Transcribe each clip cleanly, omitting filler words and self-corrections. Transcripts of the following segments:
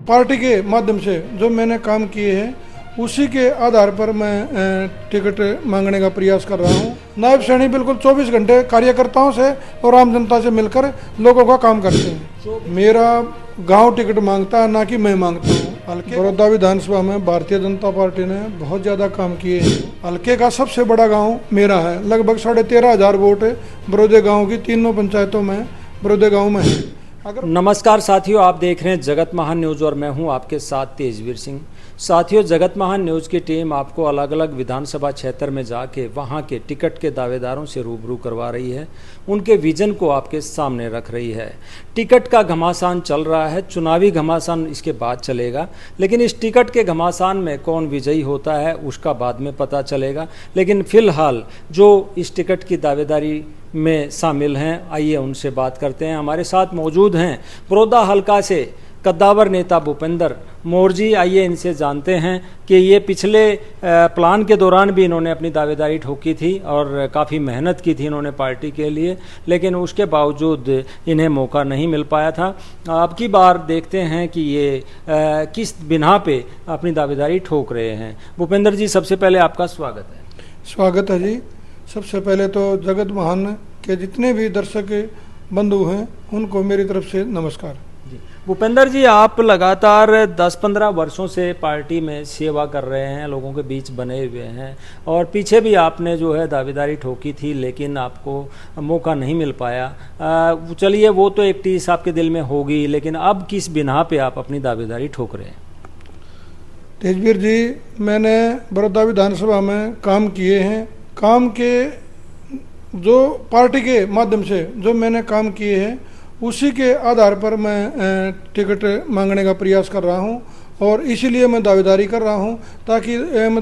Party के माध्यम से जो मैंने काम किए हैं उसी के आधार पर मैं टिकट मांगने का प्रयास कर रहा हूँ। नायब सैनी बिल्कुल 24 घंटे कार्यकर्ताओं से और आम जनता से मिलकर लोगों का काम करते हैं। मेरा गांव टिकट मांगता है, ना कि मैं मांगता हूँ। हल्के बड़ौदा विधानसभा में भारतीय जनता पार्टी ने बहुत ज़्यादा काम किए हैं। हल्के का सबसे बड़ा गाँव मेरा है, लगभग 13,500 वोट बड़ौदे गाँव की तीनों पंचायतों में बड़ौदे गाँव में है। नमस्कार साथियों, आप देख रहे हैं जगत महान न्यूज़ और मैं हूं आपके साथ तेजवीर सिंह। साथियों, जगत महान न्यूज़ की टीम आपको अलग अलग विधानसभा क्षेत्र में जाके वहां के टिकट के दावेदारों से रूबरू करवा रही है, उनके विजन को आपके सामने रख रही है। टिकट का घमासान चल रहा है, चुनावी घमासान इसके बाद चलेगा, लेकिन इस टिकट के घमासान में कौन विजयी होता है उसका बाद में पता चलेगा। लेकिन फिलहाल जो इस टिकट की दावेदारी में शामिल हैं, आइए उनसे बात करते हैं। हमारे साथ मौजूद हैं बड़ौदा हल्का से कद्दावर नेता भूपेंद्र मौर्य जी। आइए इनसे जानते हैं कि ये पिछले प्लान के दौरान भी इन्होंने अपनी दावेदारी ठोकी थी और काफ़ी मेहनत की थी इन्होंने पार्टी के लिए, लेकिन उसके बावजूद इन्हें मौका नहीं मिल पाया था। अब की बार देखते हैं कि ये किस बिना पे अपनी दावेदारी ठोक रहे हैं। भूपेंद्र जी, सबसे पहले आपका स्वागत है। स्वागत है जी। सबसे पहले तो जगत महान के जितने भी दर्शक बंधु हैं उनको मेरी तरफ से नमस्कार जी। भूपेंद्र जी, आप लगातार 10-15 वर्षों से पार्टी में सेवा कर रहे हैं, लोगों के बीच बने हुए हैं और पीछे भी आपने जो है दावेदारी ठोकी थी, लेकिन आपको मौका नहीं मिल पाया। चलिए, वो तो एक टीस आपके दिल में होगी, लेकिन अब किस बिना पे आप अपनी दावेदारी ठोक रहे हैं? तेजवीर जी, मैंने बड़ौदा विधानसभा में काम किए हैं। काम के जो पार्टी के माध्यम से जो मैंने काम किए हैं उसी के आधार पर मैं टिकट मांगने का प्रयास कर रहा हूं और इसीलिए मैं दावेदारी कर रहा हूं, ताकि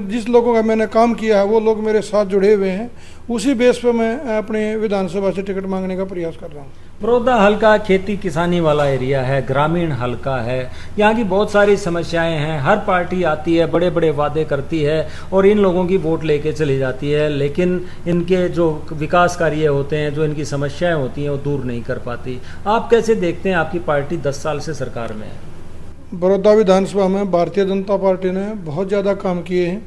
जिस लोगों का मैंने काम किया है वो लोग मेरे साथ जुड़े हुए हैं। उसी बेस पर मैं अपने विधानसभा से टिकट मांगने का प्रयास कर रहा हूं। बड़ौदा हल्का खेती किसानी वाला एरिया है, ग्रामीण हल्का है, यहाँ की बहुत सारी समस्याएं हैं। हर पार्टी आती है, बड़े बड़े वादे करती है और इन लोगों की वोट लेके चली जाती है, लेकिन इनके जो विकास कार्य होते हैं, जो इनकी समस्याएं होती हैं, वो दूर नहीं कर पाती। आप कैसे देखते हैं? आपकी पार्टी 10 साल से सरकार में है। बड़ौदा विधानसभा में भारतीय जनता पार्टी ने बहुत ज़्यादा काम किए हैं।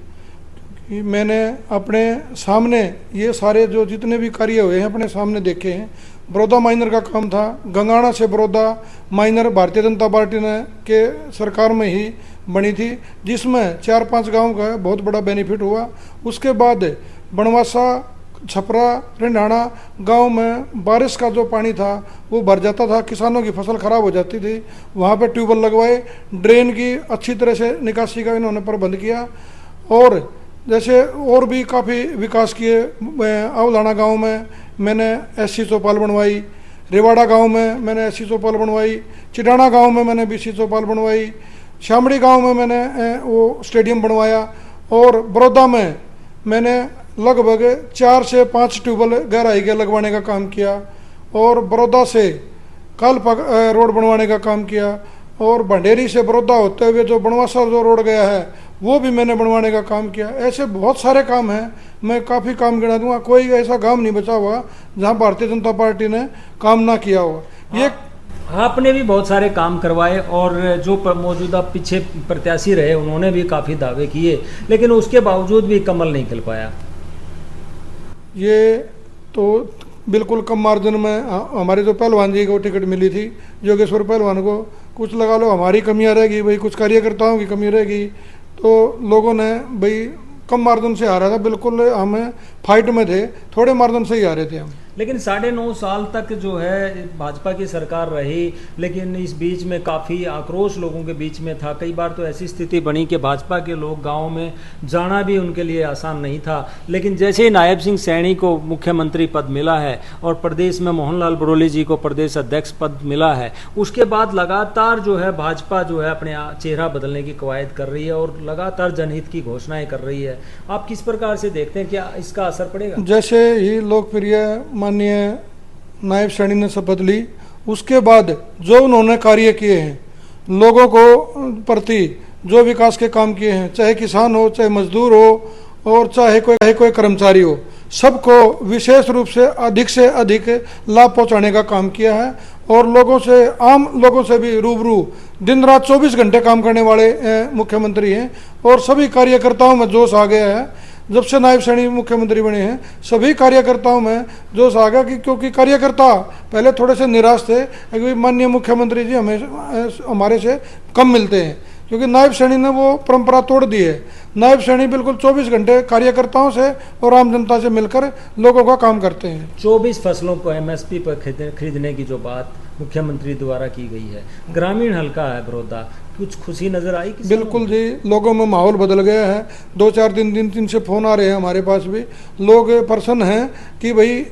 मैंने अपने सामने ये सारे जो जितने भी कार्य हुए हैं अपने सामने देखे हैं। बड़ौदा माइनर का काम था, गंगाना से बड़ौदा माइनर भारतीय जनता पार्टी ने के सरकार में ही बनी थी, जिसमें 4-5 गांव का बहुत बड़ा बेनिफिट हुआ। उसके बाद बनवासा, छपरा, रिंडाना गांव में बारिश का जो पानी था वो भर जाता था, किसानों की फसल खराब हो जाती थी। वहाँ पे ट्यूबवेल लगवाए, ड्रेन की अच्छी तरह से निकासी का इन्होंने प्रबंध किया और जैसे और भी काफ़ी विकास किए। अवलाना गांव में मैंने SC चौपाल बनवाई, रेवाड़ा गांव में मैंने SC चौपाल बनवाई, चिटाना गांव में मैंने BC चौपाल बनवाई, शामड़ी गांव में मैंने वो स्टेडियम बनवाया और बड़ौदा में मैंने लगभग 4 से 5 ट्यूबवेल गहराई के लगवाने का काम किया और बड़ौदा से कालपग रोड बनवाने का काम किया और भंडेरी से बड़ौदा होते हुए जो बनवासा जो रोड गया है वो भी मैंने बनवाने का काम किया। ऐसे बहुत सारे काम हैं, मैं काफ़ी काम गिना दूंगा। कोई ऐसा गांव नहीं बचा हुआ जहां भारतीय जनता पार्टी ने काम ना किया हुआ। ये आपने भी बहुत सारे काम करवाए और जो मौजूदा पीछे प्रत्याशी रहे उन्होंने भी काफ़ी दावे किए, लेकिन उसके बावजूद भी कमल नहीं खिल पाया। ये तो बिल्कुल कम मार्जिन में हमारे जो पहलवान जी को टिकट मिली थी, योगेश्वर पहलवान को, कुछ लगा लो हमारी कमियां रहेगी भाई, कुछ कार्यकर्ताओं की कमी रहेगी, तो लोगों ने भाई कम मार्जिन से आ रहा था। बिल्कुल हमें फाइट में थे, थोड़े मार्जिन से ही आ रहे थे हम। लेकिन 9.5 साल तक जो है भाजपा की सरकार रही, लेकिन इस बीच में काफ़ी आक्रोश लोगों के बीच में था। कई बार तो ऐसी स्थिति बनी कि भाजपा के लोग गाँव में जाना भी उनके लिए आसान नहीं था। लेकिन जैसे ही नायब सिंह सैनी को मुख्यमंत्री पद मिला है और प्रदेश में मोहन लाल बड़ौली जी को प्रदेश अध्यक्ष पद मिला है, उसके बाद लगातार जो है भाजपा जो है अपने चेहरा बदलने की कवायद कर रही है और लगातार जनहित की घोषणाएं कर रही है। आप किस प्रकार से देखते हैं, क्या इसका असर पड़ेगा? जैसे ही लोकप्रिय माननीय नायब सैनी ने शपथ ली, उसके बाद जो उन्होंने कार्य किए हैं, लोगों को प्रति जो विकास के काम किए हैं, चाहे किसान हो, चाहे मजदूर हो और चाहे कोई कर्मचारी हो, सबको विशेष रूप से अधिक लाभ पहुंचाने का काम किया है और लोगों से, आम लोगों से भी रूबरू दिन रात 24 घंटे काम करने वाले मुख्यमंत्री हैं और सभी कार्यकर्ताओं में जोश आ गया है। जब से नायब सैनी मुख्यमंत्री बने हैं सभी कार्यकर्ताओं में जोश आ गया कि क्योंकि कार्यकर्ता पहले थोड़े से निराश थे कि माननीय मुख्यमंत्री जी हमारे से कम मिलते हैं, क्योंकि नायब सैनी ने वो परंपरा तोड़ दी है। नायब सैनी बिल्कुल 24 घंटे कार्यकर्ताओं से और आम जनता से मिलकर लोगों का काम करते हैं। 24 फसलों को एमएसपी पर खरीदने की जो बात मुख्यमंत्री द्वारा की गई है, ग्रामीण हल्का है बड़ौदा, कुछ खुशी नजर आई? बिल्कुल जी, लोगों में माहौल बदल गया है। 2-4 दिन से फोन आ रहे हैं हमारे पास भी, लोग प्रसन्न हैं कि भाई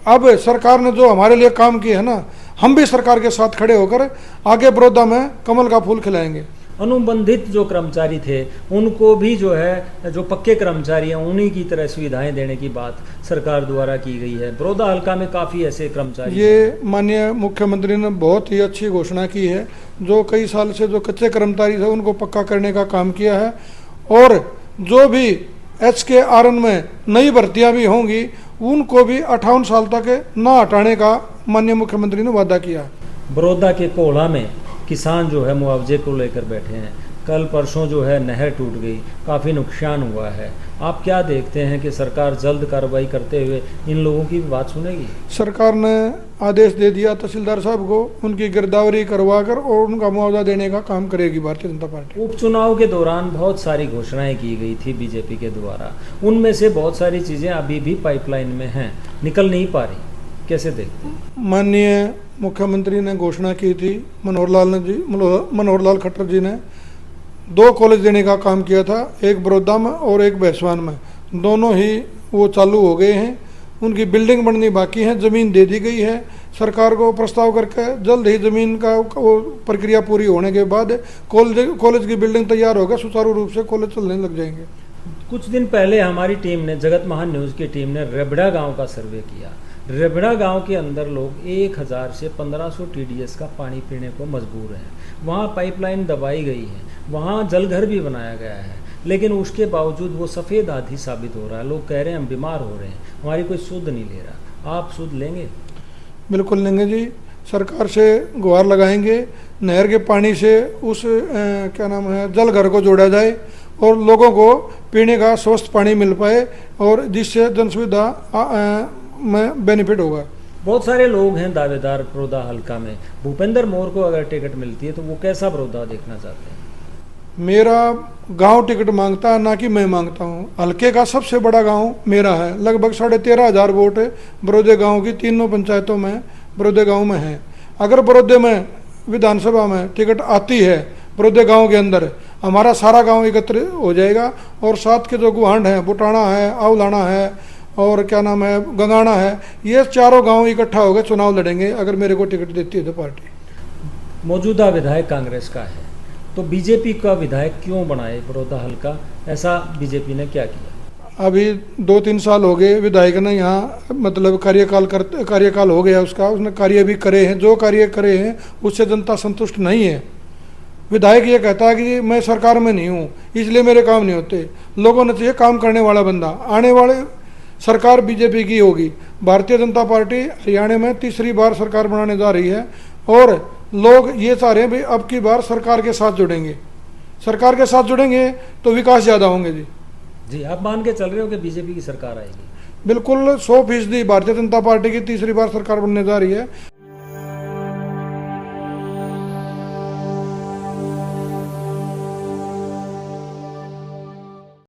अब सरकार ने जो हमारे लिए काम किया है ना, हम भी सरकार के साथ खड़े होकर आगे बड़ौदा में कमल का फूल खिलाएंगे। अनुबंधित जो कर्मचारी थे उनको भी जो है, जो पक्के कर्मचारी हैं उन्हीं की तरह सुविधाएं देने की बात सरकार द्वारा की गई है। बड़ौदा हल्का में काफ़ी ऐसे कर्मचारी, ये माननीय मुख्यमंत्री ने बहुत ही अच्छी घोषणा की है। जो कई साल से जो कच्चे कर्मचारी थे उनको पक्का करने का काम किया है और जो भी HKRN में नई भर्तियां भी होंगी उनको भी 58 साल तक ना हटाने का माननीय मुख्यमंत्री ने वादा किया। बड़ौदा के कोल्हा में किसान जो है मुआवजे को लेकर बैठे हैं। कल परसों जो है नहर टूट गई, काफ़ी नुकसान हुआ है। आप क्या देखते हैं कि सरकार जल्द कार्रवाई करते हुए इन लोगों की बात सुनेगी? सरकार ने आदेश दे दिया तहसीलदार साहब को, उनकी गिरदावरी करवाकर और उनका मुआवजा देने का काम करेगी भारतीय जनता पार्टी। उपचुनाव के दौरान बहुत सारी घोषणाएं की गई थी बीजेपी के द्वारा, उनमें से बहुत सारी चीज़ें अभी भी पाइपलाइन में हैं, निकल नहीं पा रही, कैसे देखते हैं? माननीय मुख्यमंत्री ने घोषणा की थी, मनोहर लाल खट्टर जी ने 2 कॉलेज देने का काम किया था, एक बड़ौदा में और एक भैंसवान में। दोनों ही वो चालू हो गए हैं, उनकी बिल्डिंग बननी बाकी है, ज़मीन दे दी गई है। सरकार को प्रस्ताव करके जल्द ही ज़मीन का वो प्रक्रिया पूरी होने के बाद कॉलेज की बिल्डिंग तैयार होगा, सुचारू रूप से कॉलेज चलने लग जाएंगे। कुछ दिन पहले हमारी टीम ने, जगत महान न्यूज़ की टीम ने रेबड़ा गाँव का सर्वे किया। रेबड़ा गांव के अंदर लोग 1000 से 1500 TDS का पानी पीने को मजबूर हैं। वहाँ पाइपलाइन दबाई गई है, वहाँ जलघर भी बनाया गया है, लेकिन उसके बावजूद वो सफ़ेद आधी साबित हो रहा है। लोग कह रहे हैं हम बीमार हो रहे हैं, हमारी कोई सुध नहीं ले रहा। आप सुध लेंगे? बिल्कुल लेंगे जी, सरकार से गुहार लगाएंगे नहर के पानी से उस जलघर को जोड़ा जाए और लोगों को पीने का स्वस्थ पानी मिल पाए और जिससे जन सुविधा में बेनिफिट होगा। बहुत सारे लोग हैं दावेदार बड़ौदा हल्का में। भूपेंद्र मोर को अगर टिकट मिलती है तो वो कैसा बड़ौदा देखना चाहते हैं? मेरा गांव टिकट मांगता है, ना कि मैं मांगता हूं। हल्के का सबसे बड़ा गांव मेरा है, लगभग 13,500 वोट बड़ौदे गांव की तीनों पंचायतों में बड़ौदे गांव में है। अगर बड़ौदे में विधानसभा में टिकट आती है बड़ौदे गांव के अंदर, हमारा सारा गांव एकत्र हो जाएगा और साथ के जो गुहांड हैं, बुटाना है, आउलाना है और गंगाना है, ये चारों गांव इकट्ठा होकर चुनाव लड़ेंगे अगर मेरे को टिकट देती है तो पार्टी। मौजूदा विधायक कांग्रेस का है, तो बीजेपी का विधायक क्यों बनाए बड़ौदा हल्का? ऐसा बीजेपी ने क्या किया? अभी 2-3 साल हो गए विधायक ने यहाँ, मतलब कार्यकाल हो गया उसका, उसने कार्य भी करे हैं, जो कार्य करे हैं उससे जनता संतुष्ट नहीं है। विधायक ये कहता है कि मैं सरकार में नहीं हूँ इसलिए मेरे काम नहीं होते। लोगों ने चाहिए काम करने वाला बंदा। आने वाले सरकार बीजेपी की होगी। भारतीय जनता पार्टी हरियाणा में तीसरी बार सरकार बनाने जा रही है और लोग ये चाह रहे हैं भाई अब की बार सरकार के साथ जुड़ेंगे। सरकार के साथ जुड़ेंगे तो विकास ज़्यादा होंगे जी। आप मान के चल रहे हो कि बीजेपी की सरकार आएगी? बिल्कुल 100% भारतीय जनता पार्टी की तीसरी बार सरकार बनने जा रही है।